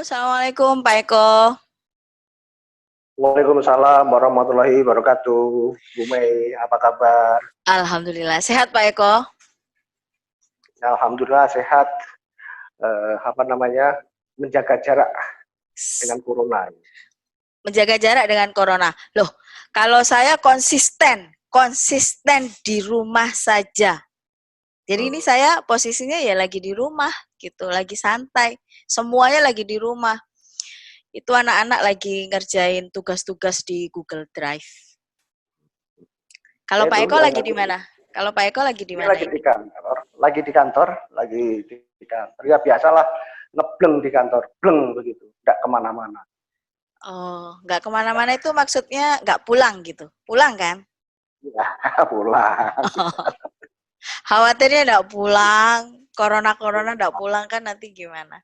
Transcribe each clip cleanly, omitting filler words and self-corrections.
Assalamualaikum Pak Eko. Waalaikumsalam warahmatullahi wabarakatuh. Bu Mei, apa kabar? Alhamdulillah, sehat Pak Eko? Alhamdulillah sehat. Menjaga jarak dengan corona. Menjaga jarak dengan corona. Loh, kalau saya konsisten di rumah saja. Jadi ini saya posisinya ya lagi di rumah gitu, lagi santai. Semuanya lagi di rumah. Itu anak-anak lagi ngerjain tugas-tugas di Google Drive. Kalau Pak Eko lagi di mana? Kalau Pak Eko lagi di mana? Lagi di kantor, Ya biasalah, ngebleng di kantor, bleng begitu, nggak kemana-mana. Oh, nggak kemana-mana itu maksudnya nggak pulang gitu? Pulang kan? Ya, pulang. Oh. Khawatirnya nggak pulang, corona nggak pulang kan nanti gimana?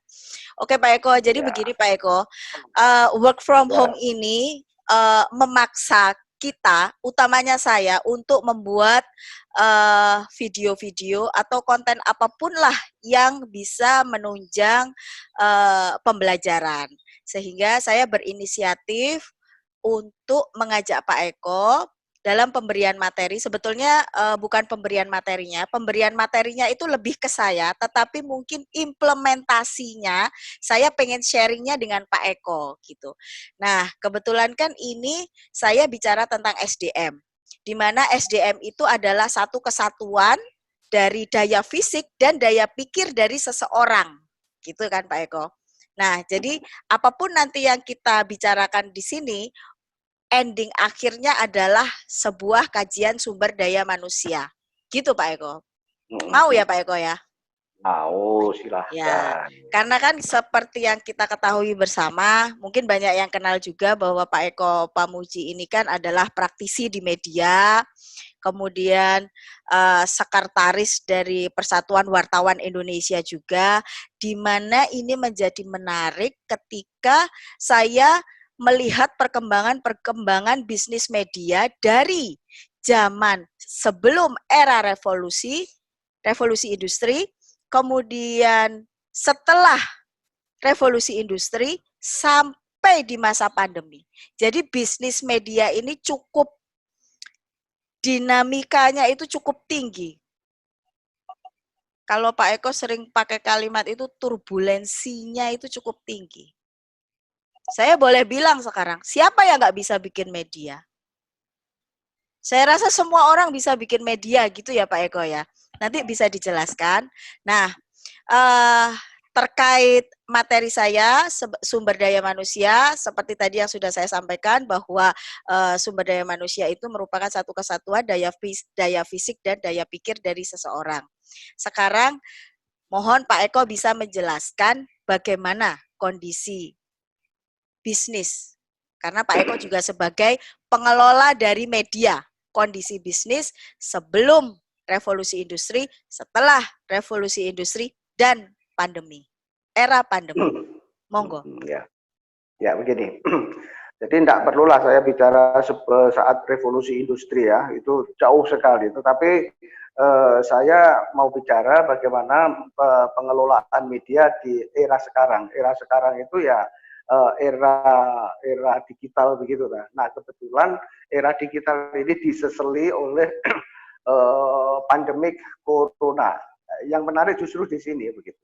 Oke Pak Eko, jadi begini Pak Eko, work from home ini memaksa kita, utamanya saya, untuk membuat video-video atau konten apapun lah yang bisa menunjang pembelajaran. Sehingga saya berinisiatif untuk mengajak Pak Eko dalam pemberian materi. Sebetulnya bukan pemberian materinya itu lebih ke saya, tetapi mungkin implementasinya saya pengen sharingnya dengan Pak Eko gitu. Nah, kebetulan kan ini saya bicara tentang SDM, di mana SDM itu adalah satu kesatuan dari daya fisik dan daya pikir dari seseorang, gitu kan Pak Eko. Nah, jadi apapun nanti yang kita bicarakan di sini, ending akhirnya adalah sebuah kajian sumber daya manusia. Gitu Pak Eko. Mau ya Pak Eko ya? Mau, silahkan. Ya, karena kan seperti yang kita ketahui bersama, mungkin banyak yang kenal juga bahwa Pak Eko Pamuji ini kan adalah praktisi di media, kemudian sekretaris dari Persatuan Wartawan Indonesia juga, di mana ini menjadi menarik ketika saya melihat perkembangan bisnis media dari zaman sebelum era revolusi industri, kemudian setelah revolusi industri sampai di masa pandemi. Jadi bisnis media ini cukup dinamikanya itu cukup tinggi. Kalau Pak Eko sering pakai kalimat itu, turbulensinya itu cukup tinggi. Saya boleh bilang sekarang, siapa yang nggak bisa bikin media? Saya rasa semua orang bisa bikin media gitu ya Pak Eko ya. Nanti bisa dijelaskan. Nah, terkait materi saya, sumber daya manusia, seperti tadi yang sudah saya sampaikan bahwa sumber daya manusia itu merupakan satu kesatuan daya fisik dan daya pikir dari seseorang. Sekarang mohon Pak Eko bisa menjelaskan bagaimana kondisi bisnis. Karena Pak Eko juga sebagai pengelola dari media, kondisi bisnis sebelum revolusi industri, setelah revolusi industri, dan pandemi. Era pandemi. Monggo. Ya begini. Jadi tidak perlulah saya bicara saat revolusi industri ya, itu jauh sekali. Tetapi saya mau bicara bagaimana pengelolaan media di era sekarang. Era sekarang itu ya era digital begitu. Nah kebetulan era digital ini diseseli oleh pandemik corona. Yang menarik justru di sini begitu.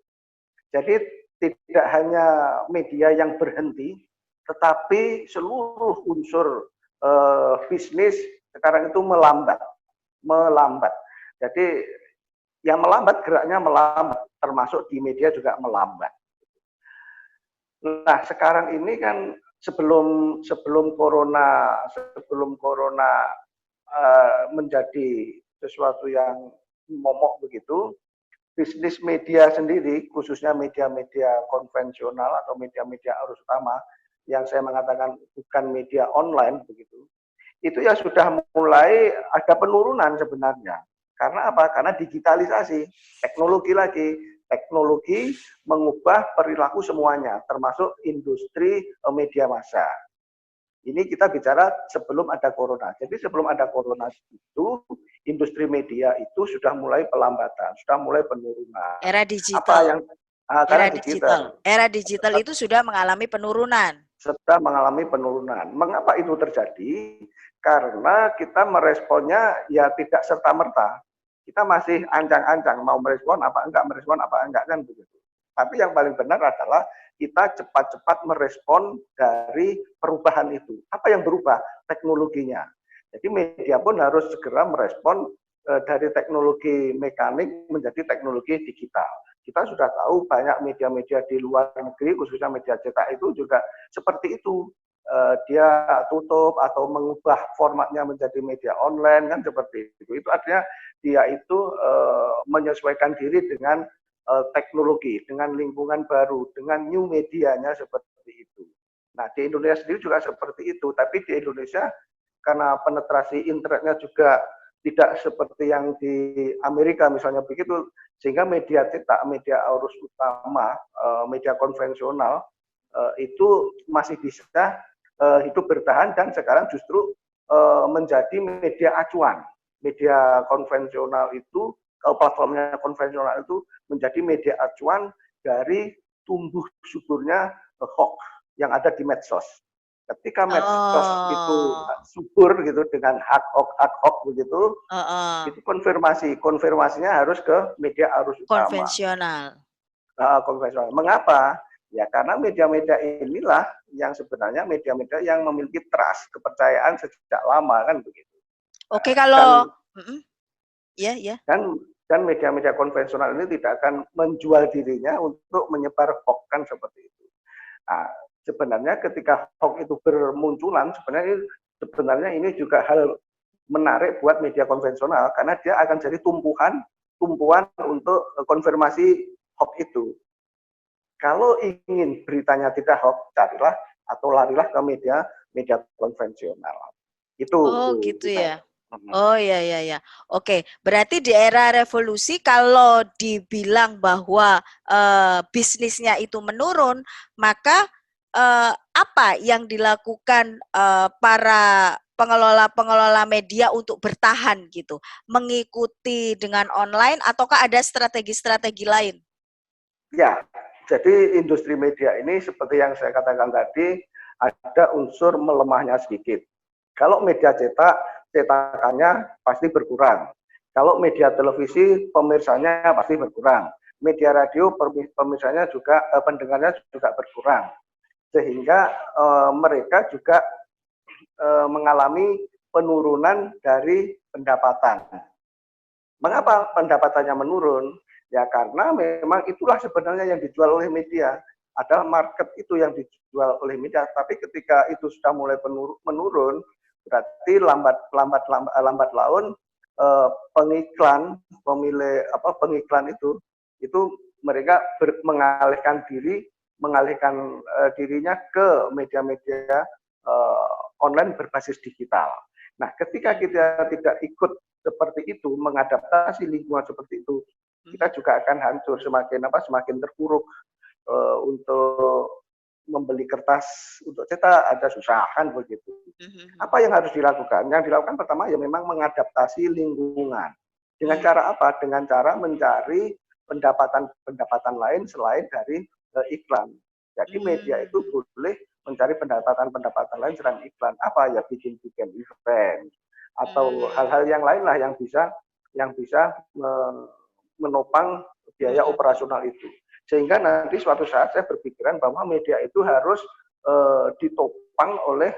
Jadi tidak hanya media yang berhenti, tetapi seluruh unsur bisnis sekarang itu melambat. Jadi yang melambat, geraknya melambat, termasuk di media juga melambat. Nah sekarang ini kan sebelum corona menjadi sesuatu yang momok begitu, bisnis media sendiri, khususnya media-media konvensional atau media-media arus utama, yang saya mengatakan bukan media online begitu, itu ya sudah mulai ada penurunan sebenarnya. Karena apa? Karena digitalisasi, teknologi mengubah perilaku semuanya, termasuk industri media massa. Ini kita bicara sebelum ada corona. Jadi sebelum ada corona itu, industri media itu sudah mulai pelambatan, sudah mulai penurunan. Era digital. Karena digital. Era digital itu sudah mengalami penurunan. Sedang mengalami penurunan. Mengapa itu terjadi? Karena kita meresponnya ya tidak serta-merta. Kita masih ancang-ancang mau merespon apa enggak kan begitu. Tapi yang paling benar adalah kita cepat-cepat merespon dari perubahan itu. Apa yang berubah? Teknologinya. Jadi media pun harus segera merespon dari teknologi mekanik menjadi teknologi digital. Kita sudah tahu banyak media-media di luar negeri, khususnya media cetak itu juga seperti itu. Dia tutup atau mengubah formatnya menjadi media online kan seperti itu. Itu artinya dia itu menyesuaikan diri dengan teknologi, dengan lingkungan baru, dengan new medianya seperti itu. Nah di Indonesia sendiri juga seperti itu. Tapi di Indonesia karena penetrasi internetnya juga tidak seperti yang di Amerika misalnya begitu, sehingga media cetak, media arus utama, media konvensional itu masih bisa hidup bertahan dan sekarang justru menjadi media acuan. Media konvensional itu, platformnya konvensional itu menjadi media acuan dari tumbuh suburnya hoax yang ada di medsos. Ketika medsos itu subur gitu dengan hak hoax begitu, itu konfirmasinya harus ke media arus utama. Konvensional. Mengapa? Ya karena media-media inilah yang sebenarnya media-media yang memiliki trust, kepercayaan sejak lama kan begitu. Oke, kalau dan media-media konvensional ini tidak akan menjual dirinya untuk menyebar hoax kan seperti itu. Nah, sebenarnya ketika hoax itu bermunculan, sebenarnya ini juga hal menarik buat media konvensional karena dia akan jadi tumpuan untuk konfirmasi hoax itu. Kalau ingin beritanya tidak hoax, carilah atau larilah ke media konvensional. Itu. Gitu ya. Oh ya. Oke, berarti di era revolusi kalau dibilang bahwa bisnisnya itu menurun, maka apa yang dilakukan para pengelola media untuk bertahan gitu? Mengikuti dengan online ataukah ada strategi-strategi lain? Ya, jadi industri media ini seperti yang saya katakan tadi, ada unsur melemahnya sedikit. Kalau media cetakannya pasti berkurang. Kalau media televisi, pemirsanya pasti berkurang. Media radio, pemirsanya juga, pendengarnya juga berkurang. Sehingga mereka juga mengalami penurunan dari pendapatan. Mengapa pendapatannya menurun? Ya karena memang itulah sebenarnya yang dijual oleh media. Ada market itu yang dijual oleh media. Tapi ketika itu sudah mulai menurun, berarti lambat laun pengiklan itu mereka mengalihkan dirinya ke media-media online berbasis digital. Nah, ketika kita tidak ikut seperti itu, mengadaptasi lingkungan seperti itu, kita juga akan hancur semakin terpuruk untuk membeli kertas untuk cetak ada susah kan begitu. Apa yang harus dilakukan? Yang dilakukan pertama ya memang mengadaptasi lingkungan. Dengan cara apa? Dengan cara mencari pendapatan lain selain dari iklan. Jadi media itu boleh mencari pendapatan lain selain iklan. Apa ya bikin event atau hal-hal yang lain lah yang bisa menopang biaya operasional itu. Sehingga nanti suatu saat saya berpikiran bahwa media itu harus ditopang oleh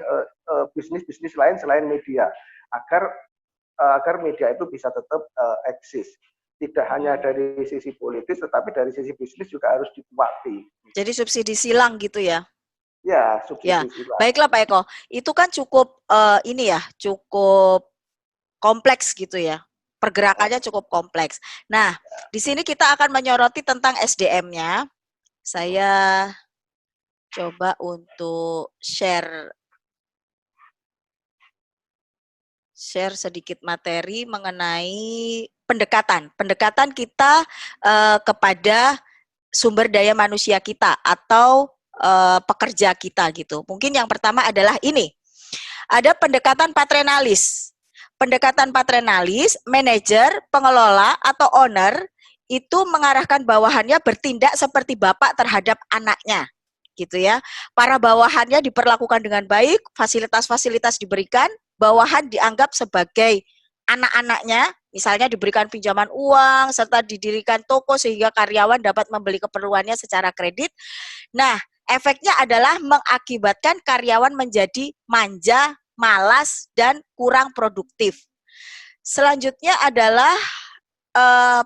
bisnis-bisnis lain selain media agar media itu bisa tetap eksis. Tidak hanya dari sisi politis, tetapi dari sisi bisnis juga harus dikuati. Jadi subsidi silang gitu ya? Ya, subsidi silang. Baiklah Pak Eko, itu kan cukup cukup kompleks gitu ya. Pergerakannya cukup kompleks. Nah, di sini kita akan menyoroti tentang SDM-nya. Saya coba untuk share sedikit materi mengenai pendekatan kita kepada sumber daya manusia kita atau pekerja kita gitu. Mungkin yang pertama adalah ini. Ada pendekatan patronalis. Pendekatan patronalis, manajer, pengelola, atau owner itu mengarahkan bawahannya bertindak seperti bapak terhadap anaknya, gitu ya. Para bawahannya diperlakukan dengan baik, fasilitas-fasilitas diberikan, bawahan dianggap sebagai anak-anaknya, misalnya diberikan pinjaman uang, serta didirikan toko sehingga karyawan dapat membeli keperluannya secara kredit. Nah, efeknya adalah mengakibatkan karyawan menjadi manja, malas, dan kurang produktif. Selanjutnya adalah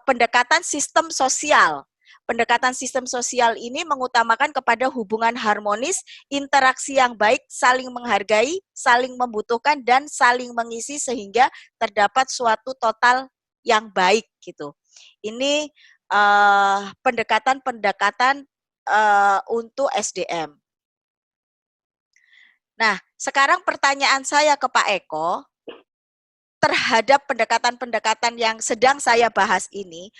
pendekatan sistem sosial. Pendekatan sistem sosial ini mengutamakan kepada hubungan harmonis, interaksi yang baik, saling menghargai, saling membutuhkan, dan saling mengisi sehingga terdapat suatu total yang baik gitu. Ini pendekatan-pendekatan untuk SDM. Nah, sekarang pertanyaan saya ke Pak Eko, terhadap pendekatan-pendekatan yang sedang saya bahas ini,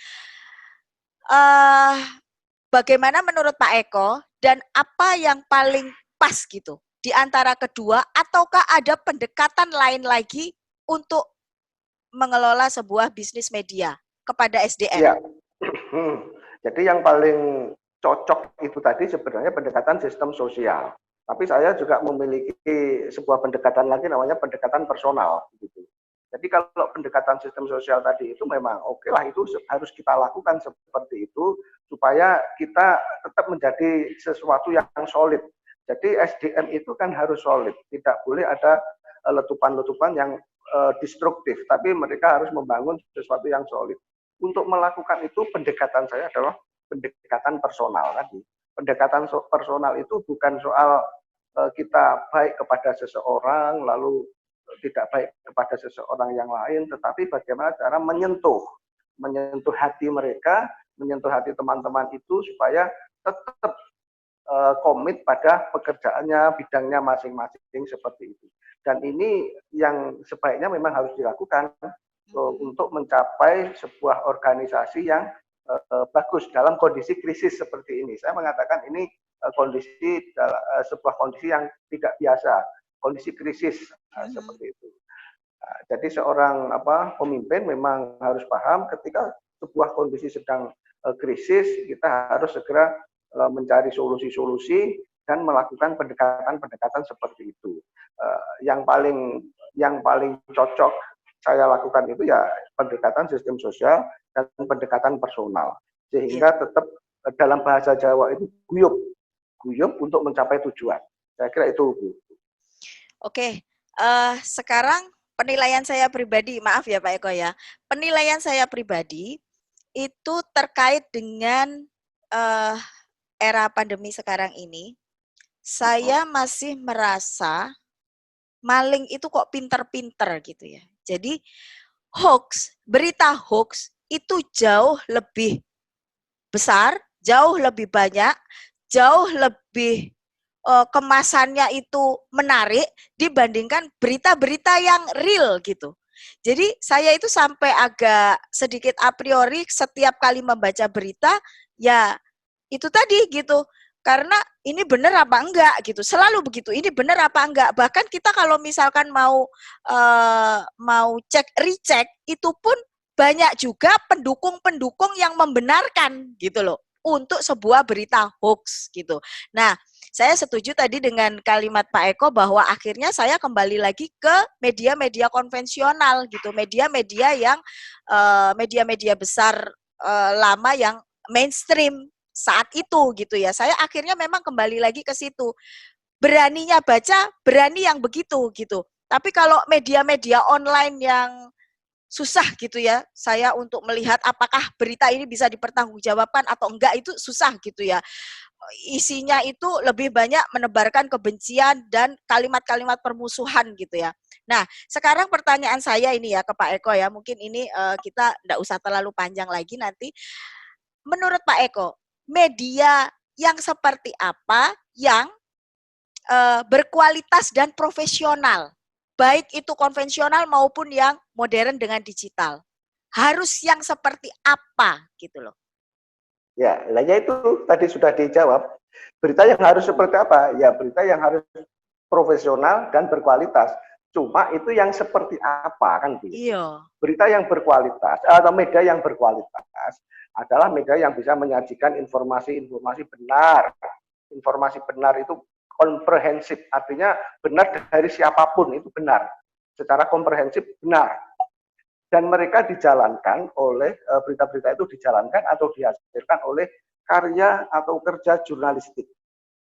bagaimana menurut Pak Eko dan apa yang paling pas gitu di antara kedua, ataukah ada pendekatan lain lagi untuk mengelola sebuah bisnis media kepada SDM? Ya, jadi yang paling cocok itu tadi sebenarnya pendekatan sistem sosial. Tapi saya juga memiliki sebuah pendekatan lagi namanya pendekatan personal. Gitu. Jadi kalau pendekatan sistem sosial tadi itu memang oke lah, itu harus kita lakukan seperti itu supaya kita tetap menjadi sesuatu yang solid. Jadi SDM itu kan harus solid, tidak boleh ada letupan-letupan yang destruktif, tapi mereka harus membangun sesuatu yang solid. Untuk melakukan itu pendekatan saya adalah pendekatan personal tadi. Pendekatan personal itu bukan soal kita baik kepada seseorang lalu tidak baik kepada seseorang yang lain, tetapi bagaimana cara menyentuh hati mereka, menyentuh hati teman-teman itu supaya tetap komit pada pekerjaannya, bidangnya masing-masing seperti itu. Dan ini yang sebaiknya memang harus dilakukan untuk mencapai sebuah organisasi yang bagus dalam kondisi krisis seperti ini. Saya mengatakan ini kondisi sebuah kondisi yang tidak biasa, kondisi krisis seperti itu. Nah, jadi seorang pemimpin memang harus paham ketika sebuah kondisi sedang krisis, kita harus segera mencari solusi-solusi dan melakukan pendekatan-pendekatan seperti itu. Yang paling cocok saya lakukan itu ya pendekatan sistem sosial dan pendekatan personal, sehingga tetap dalam bahasa Jawa itu guyup untuk mencapai tujuan. Saya kira itu, Bu. Oke, sekarang penilaian saya pribadi, maaf ya Pak Eko ya, penilaian saya pribadi itu terkait dengan era pandemi sekarang ini. Saya masih merasa maling itu kok pinter-pinter gitu ya. Jadi berita hoax itu jauh lebih besar, jauh lebih banyak, jauh lebih kemasannya itu menarik dibandingkan berita-berita yang real gitu. Jadi saya itu sampai agak sedikit a priori setiap kali membaca berita, ya itu tadi gitu. Karena ini benar apa enggak gitu, selalu begitu. Ini benar apa enggak. Bahkan kita kalau misalkan mau cek recheck, itu pun banyak juga pendukung-pendukung yang membenarkan gitu loh untuk sebuah berita hoax gitu. Nah, saya setuju tadi dengan kalimat Pak Eko bahwa akhirnya saya kembali lagi ke media-media konvensional gitu, media-media yang media-media besar lama yang mainstream saat itu gitu ya. Saya akhirnya memang kembali lagi ke situ. Beraninya baca, berani yang begitu gitu. Tapi kalau media-media online yang susah gitu ya, saya untuk melihat apakah berita ini bisa dipertanggungjawabkan atau enggak itu susah gitu ya. Isinya itu lebih banyak menebarkan kebencian dan kalimat-kalimat permusuhan gitu ya. Nah, sekarang pertanyaan saya ini ya ke Pak Eko ya, mungkin ini kita enggak usah terlalu panjang lagi nanti. Menurut Pak Eko, media yang seperti apa yang berkualitas dan profesional, baik itu konvensional maupun yang modern dengan digital, harus yang seperti apa gitu loh? Ya, lainnya itu tadi sudah dijawab. Berita yang harus seperti apa? Ya berita yang harus profesional dan berkualitas. Cuma itu yang seperti apa kan begitu. Iya. Berita yang berkualitas atau media yang berkualitas adalah media yang bisa menyajikan informasi-informasi benar. Informasi benar itu komprehensif, artinya benar dari siapapun itu benar. Secara komprehensif benar. Dan mereka dijalankan oleh berita-berita itu dijalankan atau dihasilkan oleh karya atau kerja jurnalistik.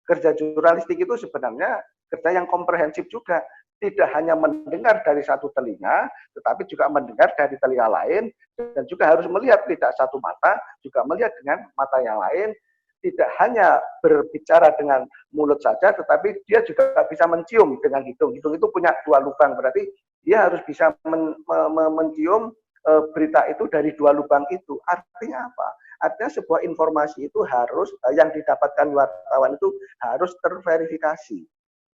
Kerja jurnalistik itu sebenarnya kerja yang komprehensif juga. Tidak hanya mendengar dari satu telinga, tetapi juga mendengar dari telinga lain, dan juga harus melihat tidak satu mata, juga melihat dengan mata yang lain. Tidak hanya berbicara dengan mulut saja, tetapi dia juga bisa mencium dengan hidung. Hidung itu punya dua lubang, berarti dia harus bisa mencium berita itu dari dua lubang itu. Artinya apa? Artinya sebuah informasi itu harus yang didapatkan wartawan itu harus terverifikasi.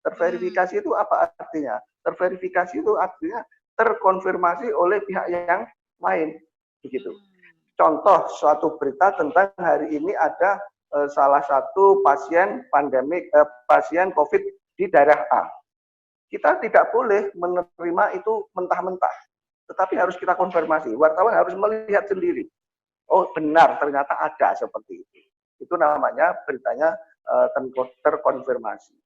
Terverifikasi itu apa artinya? Terverifikasi itu artinya terkonfirmasi oleh pihak yang lain, begitu. Contoh suatu berita tentang hari ini ada salah satu pasien pandemik, pasien COVID di daerah A. Kita tidak boleh menerima itu mentah-mentah, tetapi harus kita konfirmasi. Wartawan harus melihat sendiri. Oh benar, ternyata ada seperti itu. Itu namanya beritanya terkonfirmasi.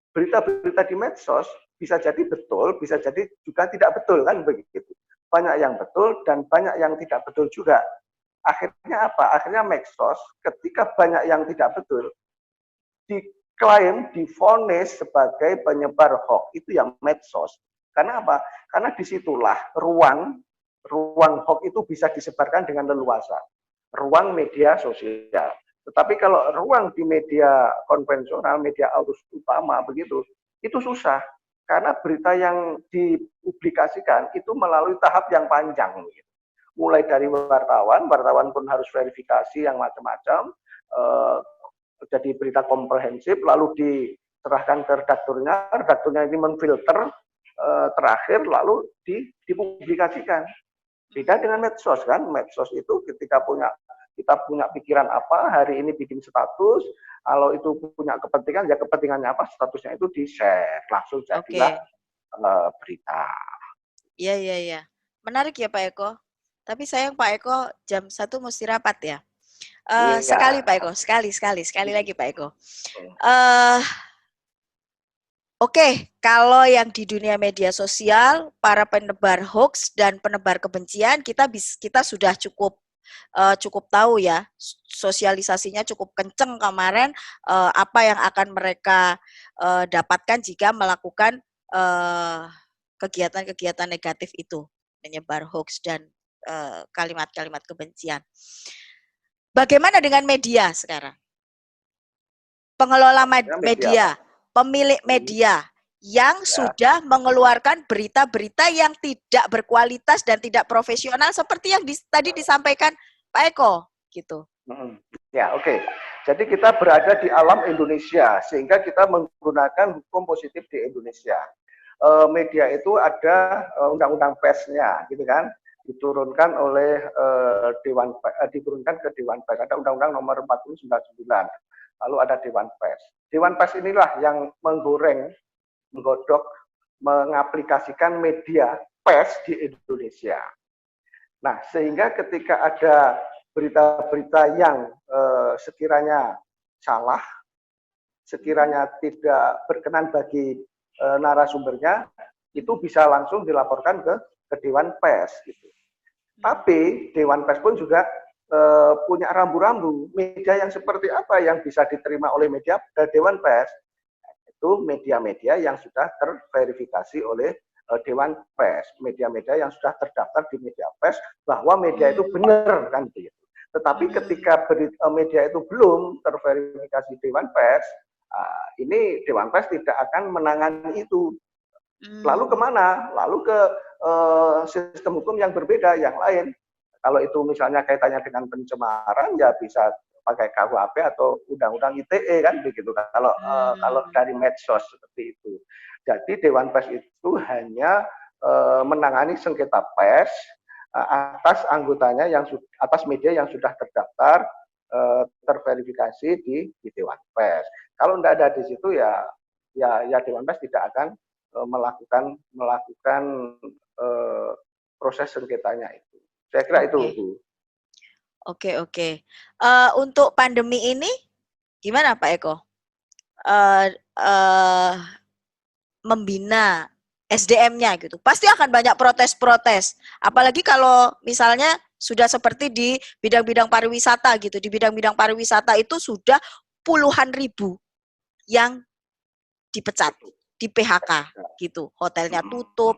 Berita-berita di medsos bisa jadi betul, bisa jadi juga tidak betul kan begitu. Banyak yang betul dan banyak yang tidak betul juga. Akhirnya apa? Akhirnya medsos ketika banyak yang tidak betul diklaim, divonis sebagai penyebar hoax, itu yang medsos. Karena apa? Karena disitulah ruang hoax itu bisa disebarkan dengan leluasa. Ruang media sosial. Tetapi kalau ruang di media konvensional, media arus utama begitu, itu susah. Karena berita yang dipublikasikan itu melalui tahap yang panjang. Gitu. Mulai dari wartawan pun harus verifikasi yang macam-macam, jadi berita komprehensif, lalu diserahkan ke redakturnya ini menfilter terakhir, lalu dipublikasikan. Beda dengan medsos kan, medsos itu ketika kita punya pikiran apa, hari ini bikin status, kalau itu punya kepentingan, ya kepentingannya apa, statusnya itu di-share, langsung jadilah berita. Iya, iya, iya. Menarik ya Pak Eko. Tapi sayang Pak Eko jam 1 mesti rapat ya. Sekali Pak Eko, sekali lagi Pak Eko. Oke, kalau yang di dunia media sosial, para penebar hoax dan penebar kebencian, kita sudah cukup tahu ya, sosialisasinya cukup kenceng kemarin, apa yang akan mereka dapatkan jika melakukan kegiatan-kegiatan negatif itu, menyebar hoax dan kalimat-kalimat kebencian. Bagaimana dengan media sekarang? Pengelola media, pemilik media yang sudah mengeluarkan berita-berita yang tidak berkualitas dan tidak profesional seperti yang tadi disampaikan Pak Eko, gitu. Ya, oke. Jadi kita berada di alam Indonesia sehingga kita menggunakan hukum positif di Indonesia. Media itu ada undang-undang persnya, gitu kan? Diturunkan oleh diturunkan ke Dewan Pers. Ada Undang-Undang Nomor 40/99. Lalu ada Dewan Pers. Dewan Pers inilah yang menggodok, mengaplikasikan media pers di Indonesia. Nah, sehingga ketika ada berita-berita yang sekiranya salah, sekiranya tidak berkenan bagi narasumbernya, itu bisa langsung dilaporkan ke Dewan Pers. Gitu. Tapi Dewan Pers pun juga punya rambu-rambu media yang seperti apa yang bisa diterima oleh media Dewan Pers. Itu media-media yang sudah terverifikasi oleh Dewan Pers, media-media yang sudah terdaftar di media pers bahwa media itu benar kan gitu. Tetapi ketika media itu belum terverifikasi Dewan Pers, ini Dewan Pers tidak akan menangani itu. Lalu kemana? Lalu ke sistem hukum yang berbeda, yang lain. Kalau itu misalnya kaitannya dengan pencemaran, ya bisa pakai KUHP atau Undang-Undang ITE kan begitu. Kalau dari medsos seperti itu. Jadi Dewan Pers itu hanya menangani sengketa pers atas anggotanya atas media yang sudah terdaftar terverifikasi di Dewan Pers. Kalau tidak ada di situ ya Dewan Pers tidak akan melakukan proses sengketanya itu. Saya kira itu, Bu. Oke. Untuk pandemi ini gimana Pak Eko? Membina SDM-nya gitu. Pasti akan banyak protes-protes. Apalagi kalau misalnya sudah seperti di bidang-bidang pariwisata gitu. Di bidang-bidang pariwisata itu sudah puluhan ribu yang dipecat, di PHK gitu. Hotelnya tutup,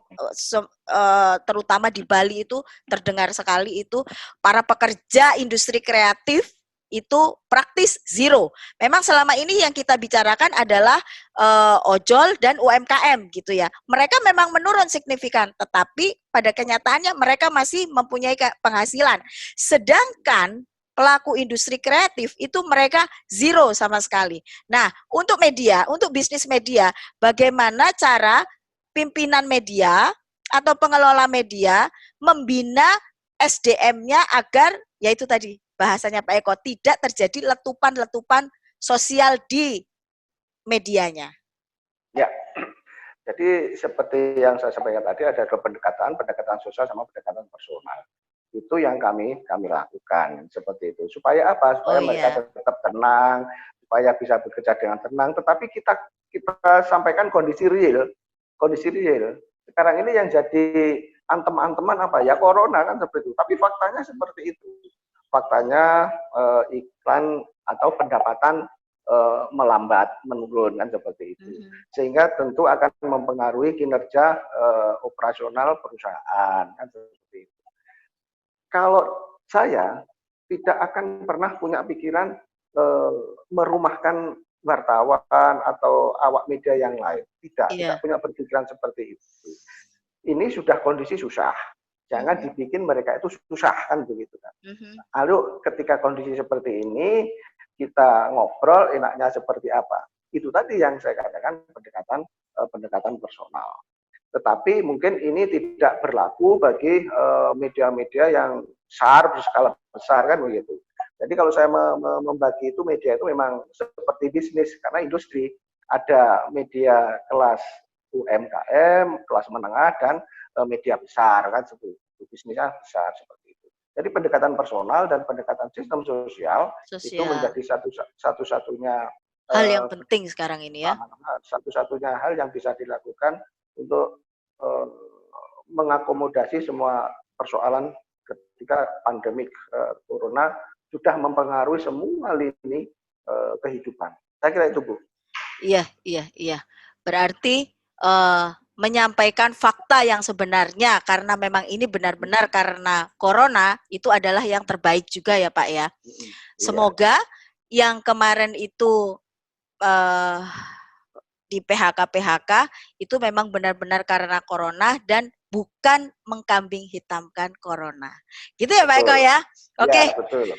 terutama di Bali itu terdengar sekali itu para pekerja industri kreatif itu praktis zero. Memang selama ini yang kita bicarakan adalah ojol dan UMKM gitu ya. Mereka memang menurun signifikan, tetapi pada kenyataannya mereka masih mempunyai penghasilan. Sedangkan pelaku industri kreatif itu mereka zero sama sekali. Nah, untuk media, untuk bisnis media, bagaimana cara pimpinan media atau pengelola media membina SDM-nya agar, yaitu tadi bahasanya Pak Eko, tidak terjadi letupan-letupan sosial di medianya. Ya, jadi seperti yang saya sampaikan tadi ada dua pendekatan sosial sama pendekatan personal. Itu yang kami lakukan seperti itu. Supaya apa? Supaya mereka tetap tenang, supaya bisa bekerja dengan tenang. Tetapi kita sampaikan kondisi real. Sekarang ini yang jadi antem-anteman apa ya, corona kan seperti itu. Tapi faktanya seperti itu. Faktanya iklan atau pendapatan melambat, menurun kan seperti itu. Sehingga tentu akan mempengaruhi kinerja operasional perusahaan kan seperti itu. Kalau saya tidak akan pernah punya pikiran merumahkan wartawan atau awak media yang lain. Tidak punya berpikiran seperti itu. Ini sudah kondisi susah. Jangan dibikin mereka itu susah kan begitu kan. Lalu ketika kondisi seperti ini kita ngobrol enaknya seperti apa. Itu tadi yang saya katakan pendekatan personal. Tetapi mungkin ini tidak berlaku bagi media-media yang besar, berskala besar kan begitu. Jadi kalau saya membagi itu media itu memang seperti bisnis karena industri ada media kelas UMKM, kelas menengah dan media besar kan seperti itu. Bisnisnya besar seperti itu. Jadi pendekatan personal dan pendekatan sistem sosial. Itu menjadi satu-satunya hal yang penting sekarang ini ya. Satu-satunya hal yang bisa dilakukan untuk mengakomodasi semua persoalan ketika pandemik corona sudah mempengaruhi semua lini kehidupan. Saya kira itu, Bu. Iya. Berarti menyampaikan fakta yang sebenarnya karena memang ini benar-benar karena corona itu adalah yang terbaik juga ya Pak ya. Semoga yang kemarin itu di PHK itu memang benar-benar karena corona dan bukan mengkambing hitamkan corona. Gitu ya Pak Eko ya? Oke. Ya, betul.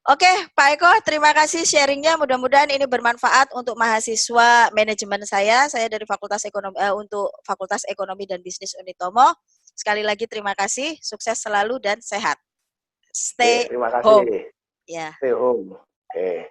Oke, Pak Eko, terima kasih sharingnya. Mudah-mudahan ini bermanfaat untuk mahasiswa manajemen saya. Saya dari Fakultas Ekonomi untuk Fakultas Ekonomi dan Bisnis Unitomo. Sekali lagi terima kasih, sukses selalu dan sehat. Stay terima kasih. home. Stay home. Oke.